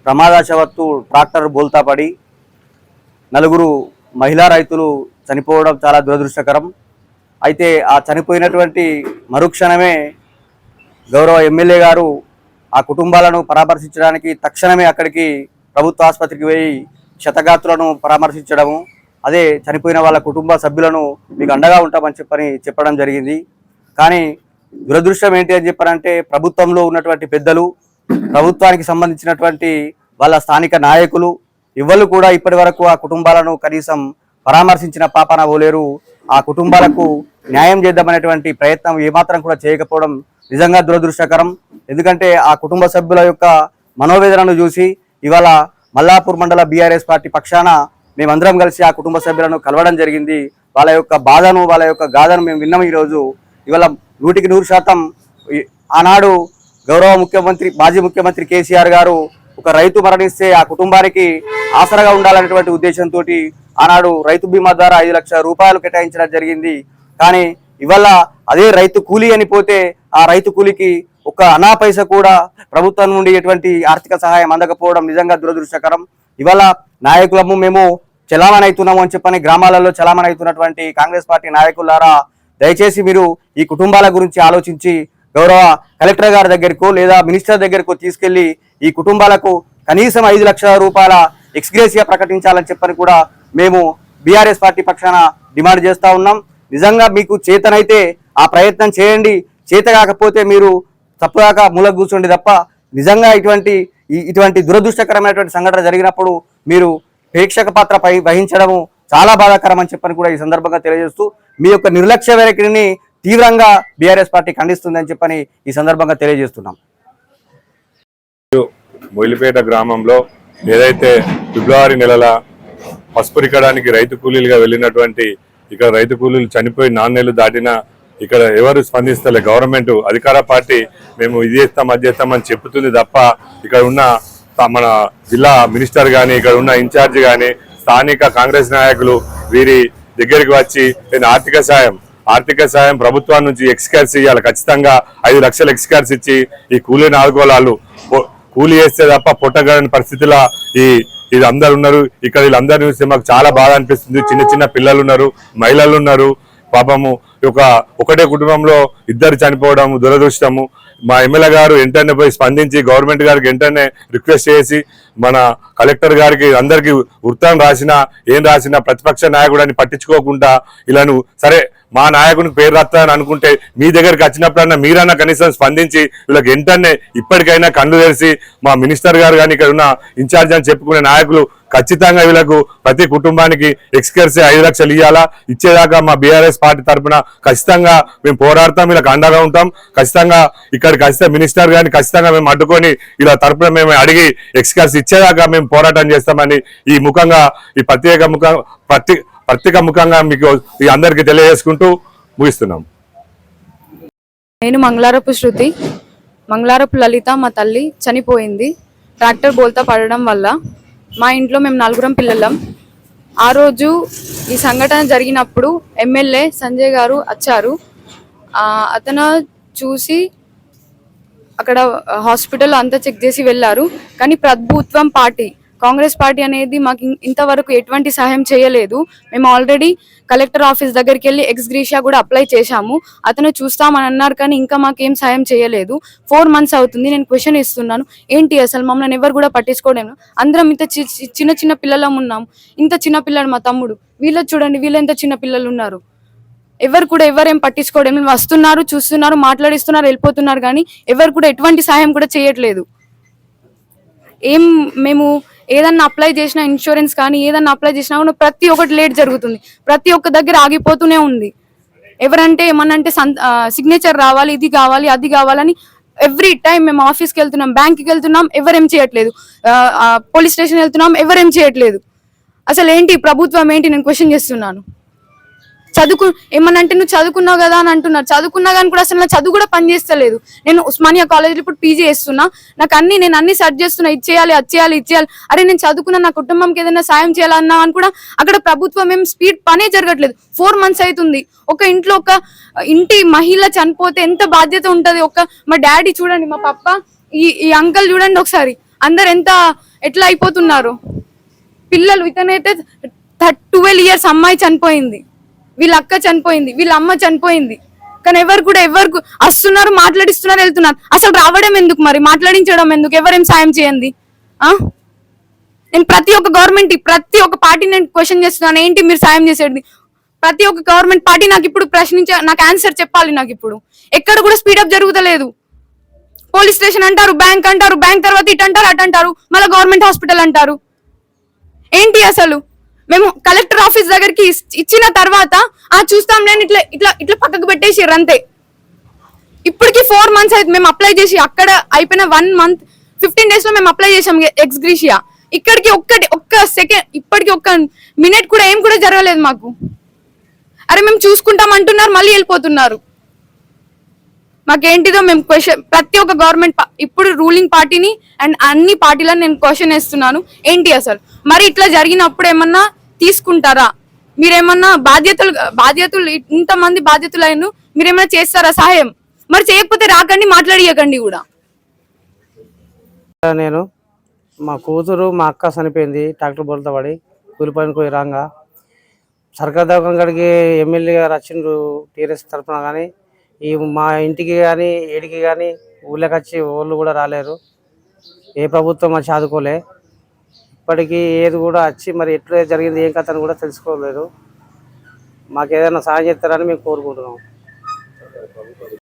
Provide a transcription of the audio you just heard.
ప్రమాదవశాత్తు ట్రాక్టర్ బోల్తా పడి నలుగురు మహిళా రైతులు చనిపోవడం చాలా దురదృష్టకరం. అయితే ఆ చనిపోయినటువంటి మరుక్షణమే గౌరవ ఎమ్మెల్యే గారు ఆ కుటుంబాలను పరామర్శించడానికి తక్షణమే అక్కడికి ప్రభుత్వ ఆసుపత్రికి పోయి క్షతగాత్రులను పరామర్శించడము, అదే చనిపోయిన వాళ్ళ కుటుంబ సభ్యులను మీకు అండగా ఉంటామని చెప్పడం జరిగింది. కానీ దురదృష్టం ఏంటి అని చెప్పారంటే, ప్రభుత్వంలో ఉన్నటువంటి పెద్దలు, ప్రభుత్వానికి సంబంధించినటువంటి వాళ్ళ స్థానిక నాయకులు ఇవ్వరు కూడా ఇప్పటి వరకు ఆ కుటుంబాలను కనీసం పరామర్శించిన పాపాన పోలేరు. ఆ కుటుంబాలకు న్యాయం చేద్దామనేటువంటి ప్రయత్నం ఏమాత్రం కూడా చేయకపోవడం నిజంగా దురదృష్టకరం. ఎందుకంటే ఆ కుటుంబ సభ్యుల యొక్క మనోవేదనను చూసి ఇవాళ మల్లాపూర్ మండల బీఆర్ఎస్ పార్టీ పక్షాన మేమందరం కలిసి ఆ కుటుంబ సభ్యులను కలవడం జరిగింది. వాళ్ళ యొక్క బాధను, వాళ్ళ యొక్క గాథను మేము విన్నాం. ఈరోజు ఇవాళ 100% ఆనాడు గౌరవ ముఖ్యమంత్రి, మాజీ ముఖ్యమంత్రి కేసీఆర్ గారు ఒక రైతు మరణిస్తే ఆ కుటుంబానికి ఆసరగా ఉండాలనేటువంటి ఉద్దేశంతో ఆనాడు రైతు బీమా ద్వారా 5 లక్షల రూపాయలు కేటాయించడం జరిగింది. కానీ ఇవాళ అదే రైతు కూలీ అని పోతే ఆ రైతు కూలీకి ఒక అనా పైసా కూడా ప్రభుత్వం నుండి ఎటువంటి ఆర్థిక సహాయం అందకపోవడం నిజంగా దురదృష్టకరం. ఇవాళ నాయకులము మేము చలామణి అవుతున్నాము అని చెప్పని గ్రామాలలో చలామణి అవుతున్నటువంటి కాంగ్రెస్ పార్టీ నాయకులారా, దయచేసి మీరు ఈ కుటుంబాల గురించి ఆలోచించి గౌరవ కలెక్టర్ గారి దగ్గరకు లేదా మినిస్టర్ దగ్గరకు తీసుకెళ్లి ఈ కుటుంబాలకు కనీసం 5 లక్షల రూపాయల ఎక్స్గ్రేసియా ప్రకటించాలని చెప్పని కూడా మేము బీఆర్ఎస్ పార్టీ పక్షాన డిమాండ్ చేస్తూ ఉన్నాం. నిజంగా మీకు చేతనైతే ఆ ప్రయత్నం చేయండి, చేత కాకపోతే మీరు తప్పదాకా మూలకు కూర్చోండి తప్ప నిజంగా ఇటువంటి దురదృష్టకరమైనటువంటి సంఘటన జరిగినప్పుడు మీరు ప్రేక్షక పాత్ర వహించడము చాలా బాధాకరం అని చెప్పని కూడా ఈ సందర్భంగా తెలియజేస్తూ మీ యొక్క నిర్లక్ష్య వైఖరిని తీవ్రంగా బీఆర్ఎస్ పార్టీ ఖండిస్తుందని చెప్పని ఈ సందర్భంగా తెలియజేస్తున్నాం. మొయిలిపేట గ్రామంలో ఏదైతే ఫిబ్రవరి నెలల పసుపు రిక్కడానికి రైతు కూలీలుగా వెళ్ళినటువంటి ఇక్కడ రైతు కూలీలు చనిపోయి 4 నెలలు దాటినా ఇక్కడ ఎవరు స్పందిస్తలే. గవర్నమెంట్ అధికార పార్టీ మేము ఇది చేస్తాం అది చేస్తామని చెప్తుంది తప్ప ఇక్కడ ఉన్న మన జిల్లా మినిస్టర్ కానీ, ఇక్కడ ఉన్న ఇన్ఛార్జ్ కానీ, స్థానిక కాంగ్రెస్ నాయకులు వీరి దగ్గరికి వచ్చి నేను ఆర్థిక సాయం ప్రభుత్వం నుంచి ఎక్స్కేర్స్ ఇవ్వాలి, ఖచ్చితంగా 5 లక్షల ఎక్స్కేర్స్ ఇచ్చి ఈ కూలీని ఆదుకోవాలి. కూలీ వేస్తే తప్ప పొట్టగలని పరిస్థితిలో ఇది అందరు ఉన్నారు. ఇక్కడ వీళ్ళందరినీ చూస్తే మాకు చాలా బాగా అనిపిస్తుంది. చిన్న పిల్లలు ఉన్నారు, మహిళలు ఉన్నారు. పాపము ఒకటే కుటుంబంలో 2 చనిపోవడం దురదృష్టము. మా ఎమ్మెల్యే గారు వెంటనే పోయి స్పందించి గవర్నమెంట్ గారికి వెంటనే రిక్వెస్ట్ చేసి మన కలెక్టర్ గారికి అందరికీ వృత్తం ఏం రాసినా ప్రతిపక్ష నాయకుడిని పట్టించుకోకుండా ఇలాను సరే మా నాయకునికి పేరు రాస్తానని అనుకుంటే మీ దగ్గరికి వచ్చినప్పుడన్నా మీరన్నా కనీసం స్పందించి వీళ్ళకి వెంటనే ఇప్పటికైనా కళ్ళు తెరిచి మా మినిస్టర్ గారు కానీ ఇక్కడ ఉన్న ఇన్ఛార్జ్ అని చెప్పుకునే నాయకులు ఖచ్చితంగా వీళ్ళకు ప్రతి కుటుంబానికి ఎక్స్కేర్సీ 5 లక్షలు ఇవ్వాలా. ఇచ్చేదాకా మా బీఆర్ఎస్ పార్టీ తరఫున ఖచ్చితంగా మేము పోరాడతాం, వీళ్ళకి అండగా ఉంటాం. ఖచ్చితంగా ఇక్కడికి వస్తే మినిస్టర్ గారిని ఖచ్చితంగా మేము అడ్డుకొని ఇలా తరఫున మేము అడిగి ఎక్స్కేర్స్ ఇచ్చేదాకా మేము పోరాటం చేస్తామని ఈ ప్రత్యేక ముఖంగా మీకు అందరికీ తెలియజేసుకుంటూ ముగిస్తున్నాం. నేను మంగళారపు శృతి, మంగళారపు లలిత మా తల్లి చనిపోయింది ట్రాక్టర్ బోల్తా పడడం వల్ల. మా ఇంట్లో మేము 4 పిల్లలం. ఆ రోజు ఈ సంఘటన జరిగినప్పుడు ఎమ్మెల్యే సంజయ్ గారు వచ్చారు. అతను చూసి అక్కడ హాస్పిటల్ అంతా చెక్ చేసి వెళ్ళారు. కానీ ప్రభుత్వం పార్టీ కాంగ్రెస్ పార్టీ అనేది మాకు ఇంతవరకు ఎటువంటి సహాయం చేయలేదు. మేము ఆల్రెడీ కలెక్టర్ ఆఫీస్ దగ్గరికి వెళ్ళి ఎక్స్గ్రీషియా కూడా అప్లై చేశాము. అతను చూస్తామని అన్నారు కానీ ఇంకా మాకేం సాయం చేయలేదు. 4 months అవుతుంది. నేను క్వశ్చన్ ఇస్తున్నాను, ఏంటి అసలు మమ్మల్ని ఎవరు కూడా పట్టించుకోవడం. అందరం ఇంత చిన్న పిల్లలం ఉన్నాం. ఇంత చిన్న పిల్లడు మా తమ్ముడు, వీళ్ళు చూడండి వీళ్ళు ఎంత చిన్న పిల్లలు ఉన్నారు. ఎవరేం పట్టించుకోవడం. వస్తున్నారు, చూస్తున్నారు, మాట్లాడిస్తున్నారు, వెళ్ళిపోతున్నారు కానీ ఎవరు కూడా ఎటువంటి సహాయం కూడా చేయట్లేదు. మేము ఏదన్నా అప్లై చేసినా ఇన్సూరెన్స్ కానీ ఏదన్నా అప్లై చేసినా కూడా ప్రతి ఒక్కటి లేట్ జరుగుతుంది. ప్రతి ఒక్క దగ్గర ఆగిపోతూనే ఉంది. ఎవరంటే ఏమన్నంటే సిగ్నేచర్ రావాలి, ఇది కావాలి, అది కావాలని ఎవ్రీ టైం మేము ఆఫీస్కి వెళ్తున్నాం, బ్యాంక్కి వెళ్తున్నాం, ఎవరేం చేయట్లేదు. పోలీస్ స్టేషన్ వెళ్తున్నాం, ఎవరేం చేయట్లేదు. అసలు ఏంటి ప్రభుత్వం ఏంటి నేను క్వశ్చన్ చేస్తున్నాను. ఏమనంటే నువ్వు చదువుకున్నావు కదా అని అంటున్నారు. చదువుకున్నా కానీ కూడా అసలు నా చదువు కూడా పనిచేస్తలేదు. నేను ఉస్మానియా కాలేజీలో ఇప్పుడు పీజీ చేస్తున్నా. నేను అన్ని సెర్చ్ చేస్తున్నా, ఇది చేయాలి, అది చేయాలి, ఇది చేయాలి. అరే నేను చదువుకున్నా, నా కుటుంబంకి ఏదైనా సాయం చేయాలన్నా అని కూడా అక్కడ ప్రభుత్వం ఏం స్పీడ్ పనే జరగట్లేదు. 4 months అవుతుంది. ఒక ఇంట్లో ఒక ఇంటి మహిళ చనిపోతే ఎంత బాధ్యత ఉంటది. మా డాడీ చూడండి, మా పప్ప, ఈ అంకల్ చూడండి ఒకసారి, అందరు ఎట్లా అయిపోతున్నారు పిల్లలు. ఇతనైతే 12 years అమ్మాయి చనిపోయింది, వీళ్ళ అక్క చనిపోయింది, వీళ్ళ అమ్మ చనిపోయింది. కానీ ఎవరు వస్తున్నారు, మాట్లాడిస్తున్నారు, వెళ్తున్నారు. అసలు రావడం ఎందుకు మరి, మాట్లాడించడం ఎందుకు, ఎవరేం సాయం చేయండి. నేను ప్రతి ఒక్క గవర్నమెంట్, ప్రతి ఒక్క పార్టీ నేను క్వశ్చన్ చేస్తున్నాను, ఏంటి మీరు సాయం చేసేది. ప్రతి ఒక్క గవర్నమెంట్ పార్టీ నాకు ఇప్పుడు నాకు ఆన్సర్ చెప్పాలి. నాకు ఇప్పుడు ఎక్కడ కూడా స్పీడప్ జరుగుతలేదు. పోలీస్ స్టేషన్ అంటారు, బ్యాంక్ అంటారు, బ్యాంక్ తర్వాత ఇటు అంటారు, అటు అంటారు, మళ్ళీ గవర్నమెంట్ హాస్పిటల్ అంటారు. ఏంటి అసలు. మేము కలెక్టర్ ఆఫీస్ దగ్గరికి ఇచ్చిన తర్వాత చూస్తాం నేను ఇట్లా ఇట్లా ఇట్లా పక్కకు పెట్టేసారు అంతే. ఇప్పటికి 4 months అయితే మేము అప్లై చేసి, అక్కడ అయిపోయిన 1 month 15 days లో మేము అప్లై చేసాం ఎక్స్గ్రీషియా. ఇక్కడికి ఒక్క సెకండ్, ఇప్పటికి ఒక్క మినిట్ కూడా ఏం కూడా జరగలేదు మాకు. అరే మేము చూసుకుంటాం అంటున్నారు, మళ్ళీ వెళ్ళిపోతున్నారు. మాకేంటిదో మేము క్వశ్చన్, ప్రతి ఒక్క గవర్నమెంట్ ఇప్పుడు రూలింగ్ పార్టీని అండ్ అన్ని పార్టీలను నేను క్వశ్చన్ వేస్తున్నాను, ఏంటి అసలు. మరి ఇట్లా జరిగినప్పుడు ఏమన్నా తీసుకుంటారా మీరేమన్నా, బాధ్యతలు ఇంతమంది బాధ్యతలు అయిన మీరేమన్నా చేస్తారా సహాయం. మరి చేయకపోతే రాకండి, మాట్లాడియకండి కూడా. నేను మా కూతురు మా అక్క చనిపోయింది ట్రాక్టర్ బోల్తా పడి, కూలిపోయిన పోయి రాగా. సర్కార్ దవాఖాన కాడికి ఎమ్మెల్యే గారు వచ్చిండ్రు టీఆర్ఎస్ తరఫున, కానీ ఈ మా ఇంటికి కానీ ఏడికి కానీ ఊళ్ళోకి వచ్చి వాళ్ళు కూడా రాలేరు. ఏ ప్రభుత్వం వచ్చి ఆదుకోలే. ఇప్పటికీ ఏది కూడా వచ్చి మరి ఎట్లా జరిగింది ఏం కథ అని కూడా తెలుసుకోలేదు. మాకు ఏదైనా సహాయం చేస్తారని మేము కోరుకుంటున్నాం.